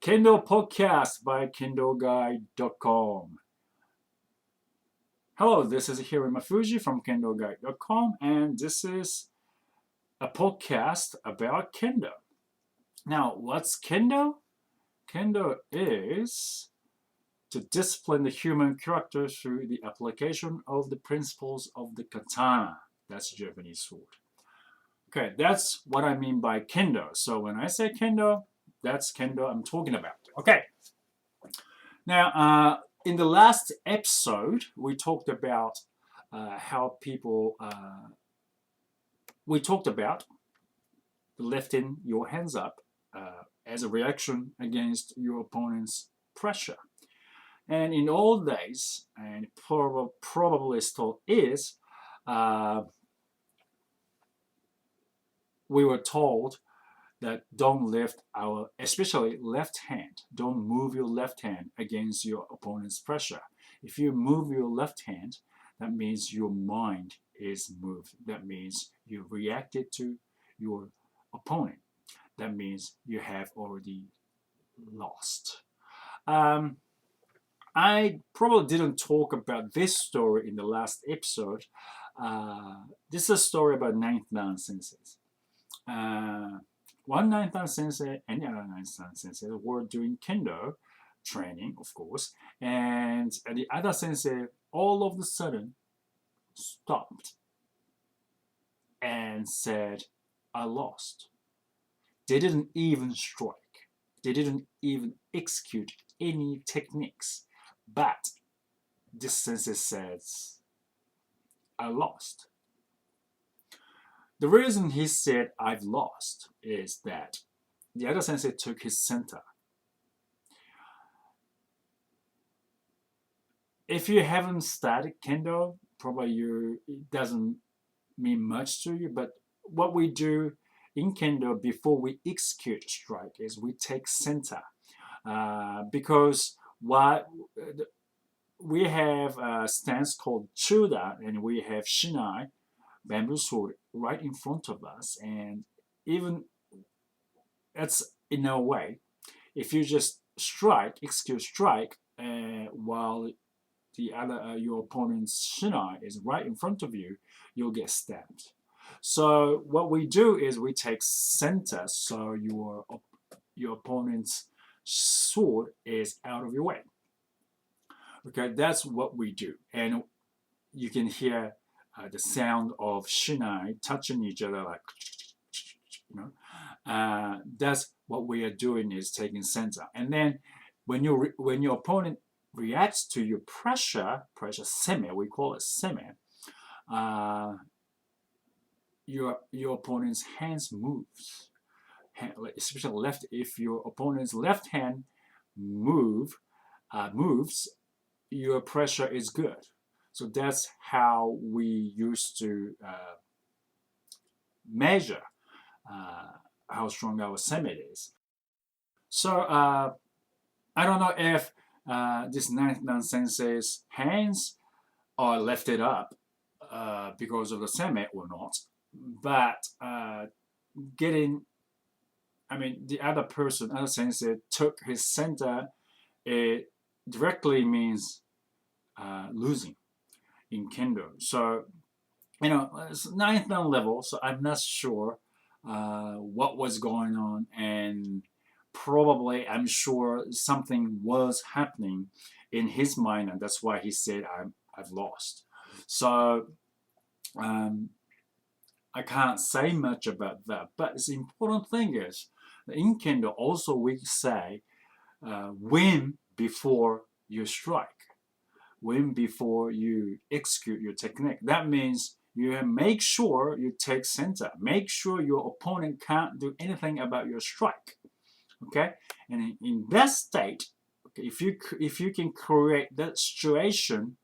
Kendo Podcast by KendoGuide.com. Hello, this is Hiruma Fuji from KendoGuide.com, and this is a podcast about Kendo. Now, what's Kendo? Kendo is to discipline the human character through the application of the principles of the katana. That's Japanese sword. Okay, that's what I mean by Kendo. So when I say Kendo, that's Kendo I'm talking about. Okay. Now, in the last episode, we talked about how people. We talked about lifting your hands up as a reaction against your opponent's pressure. And in old days, and probably still is, we were told that don't lift our, especially left hand, don't move your left hand against your opponent's pressure. If you move your left hand, that means your mind is moved. That means you reacted to your opponent. That means you have already lost. I probably didn't talk about this story in the last episode. This is a story about ninth dan senseis. One ninth dan sensei and the other ninth dan sensei were doing kendo training, of course, and the other sensei all of a sudden stopped and said, I lost. They didn't even strike. They didn't even execute any techniques. But this sensei says, I lost. The reason he said I've lost is that the other sensei took his center. If you haven't studied kendo, probably it doesn't mean much to you, but what we do in kendo before we execute a strike is we take center. Because we have a stance called chuda and we have shinai, bamboo sword, right in front of us, and even that's in a way, if you just execute strike, while the other your opponent's shinai is right in front of you, you'll get stabbed. So what we do is we take center, so your opponent's sword is out of your way. Okay, that's what we do, and you can hear the sound of shinai touching each other, like, that's what we are doing, is taking center. And then when your opponent reacts to your pressure seme, we call it seme, your opponent's hands moves, especially left. If your opponent's left hand moves, your pressure is good. So that's how we used to measure how strong our seme is. So I don't know if this ninth dan sensei's hands are lifted up because of the seme or not, but the other sensei took his center, it directly means losing in kendo. So, it's ninth dan level, so I'm not sure what was going on, and probably I'm sure something was happening in his mind, and that's why he said I've lost. So I can't say much about that, but the important thing is in kendo also we say win before you strike. Win before you execute your technique. That means you make sure you take center. Make sure your opponent can't do anything about your strike. Okay, and in that state, okay, if you can create that situation,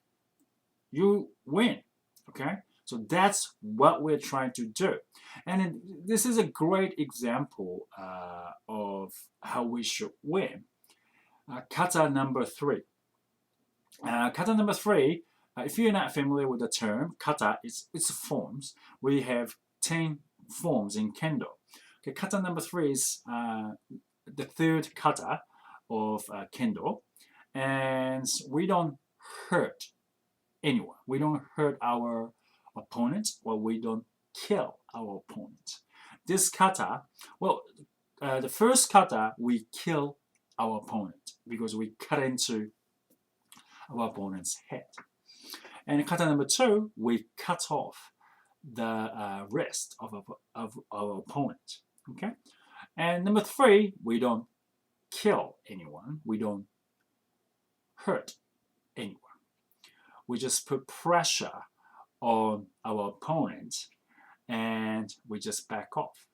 you win. Okay, so that's what we're trying to do, and this is a great example of how we should win. Kata number 3. Kata number 3, if you're not familiar with the term, kata, it's forms. We have 10 forms in kendo. Okay, kata number 3 is the third kata. of Kendo, and we don't hurt anyone. We don't hurt our opponent, or we don't kill our opponent. This kata, well, the first kata, we kill our opponent because we cut into our opponent's head. And kata number two, we cut off the wrist of our opponent. Okay. And number three, we don't kill anyone. We don't hurt anyone. We just put pressure on our opponent and we just back off.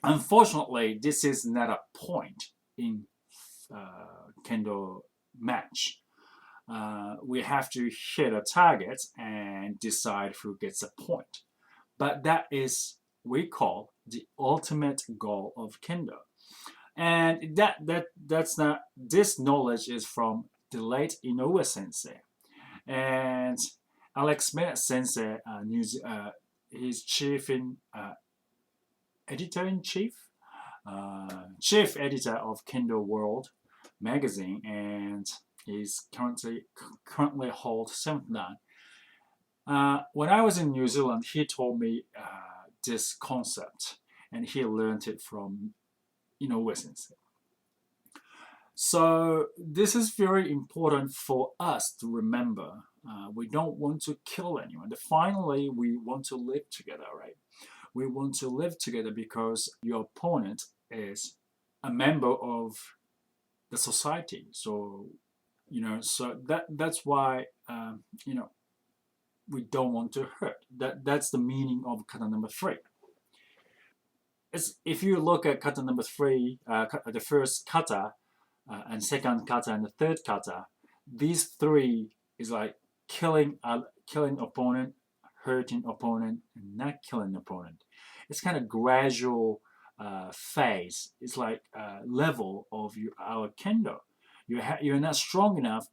Unfortunately, this is not a point in Kendo match. We have to hit a target and decide who gets a point. But that is we call the ultimate goal of Kendo. And that's not, this knowledge is from the late Inoue sensei. And Alex Bennett sensei, he's editor-in-chief, chief editor of Kendo World magazine, and he's currently holds 7th dan. When I was in New Zealand, he told me this concept, and he learned it from Inoue sensei. So this is very important for us to remember. We don't want to kill anyone. Finally, we want to live together, right? We want to live together because your opponent is a member of the society. So, so that's why, we don't want to hurt. That's the meaning of kata number three. If you look at kata number three, the first kata, and second kata and the third kata, these three is like killing opponent, hurting opponent, and not killing opponent. It's kind of gradual phase. It's like level of our kendo. You're not strong enough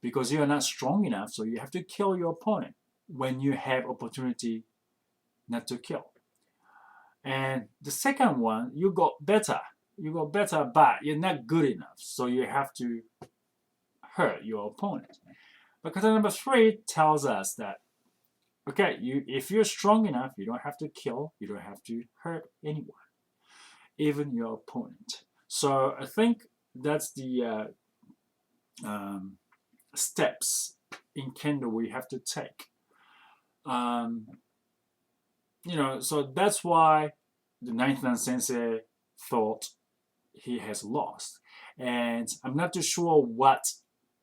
because you're not strong enough, so you have to kill your opponent when you have opportunity not to kill. And the second one, you got better, but you're not good enough, so you have to hurt your opponent. But kata number three tells us that, okay, if you're strong enough, you don't have to kill, you don't have to hurt anyone, even your opponent. So I think that's the steps in Kendo we have to take. So that's why the 9th dan sensei thought he has lost. And I'm not too sure what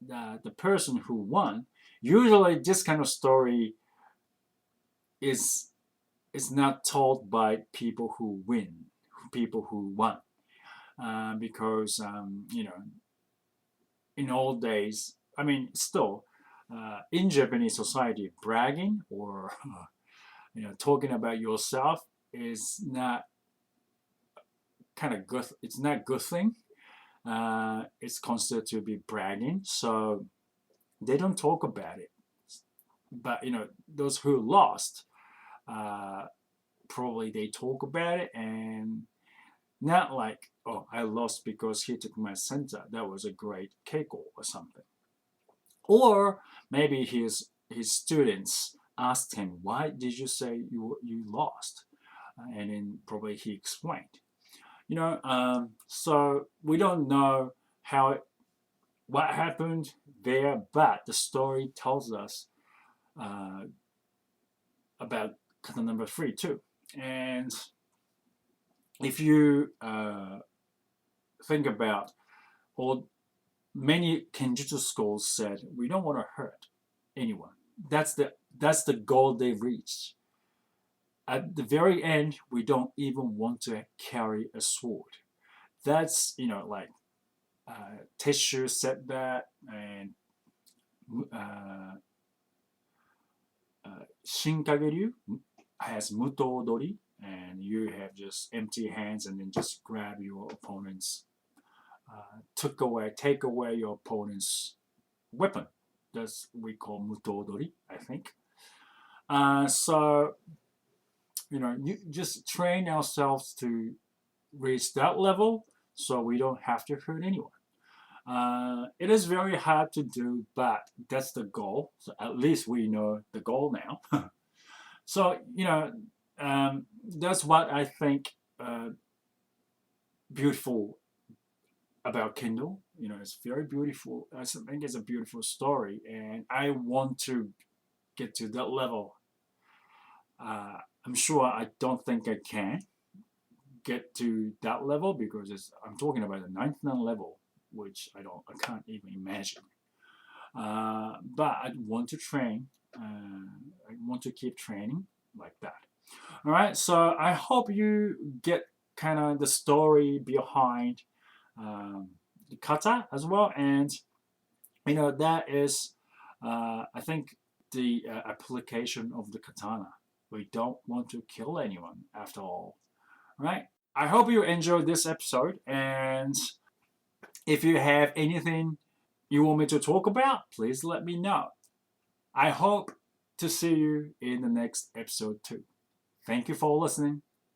the person who won. Usually this kind of story is not told by people who win, people who won. Because, in old days, still, in Japanese society, bragging or talking about yourself is not kind of good. It's not a good thing. It's considered to be bragging, so they don't talk about it. But those who lost, probably they talk about it, and not like, oh, I lost because he took my center. That was a great keiko or something. Or maybe his students asked him, why did you say you lost? And then probably he explained. So we don't know what happened there, but the story tells us about kata number three too. And if you think about, or many kenjutsu schools said, we don't want to hurt anyone. That's the goal they reached. At the very end, we don't even want to carry a sword. That's, like Teshu said that, and Shinkageryu has Muto Odori, and you have just empty hands and then just grab your opponent's, take away your opponent's weapon. That's we call Muto Odori, I think. So, you just train ourselves to reach that level so we don't have to hurt anyone. It is very hard to do, but that's the goal. So at least we know the goal now. So, that's what I think beautiful about Kendo. It's very beautiful. I think it's a beautiful story, and I want to get to that level. I'm sure I don't think I can get to that level because I'm talking about the 99 level, which I can't even imagine. But I want to train. I want to keep training like that. All right. So I hope you get kind of the story behind the kata as well, and that is, I think, the application of the katana. We don't want to kill anyone after all. All right. I hope you enjoyed this episode, and if you have anything you want me to talk about, please let me know. I hope to see you in the next episode too. Thank you for listening.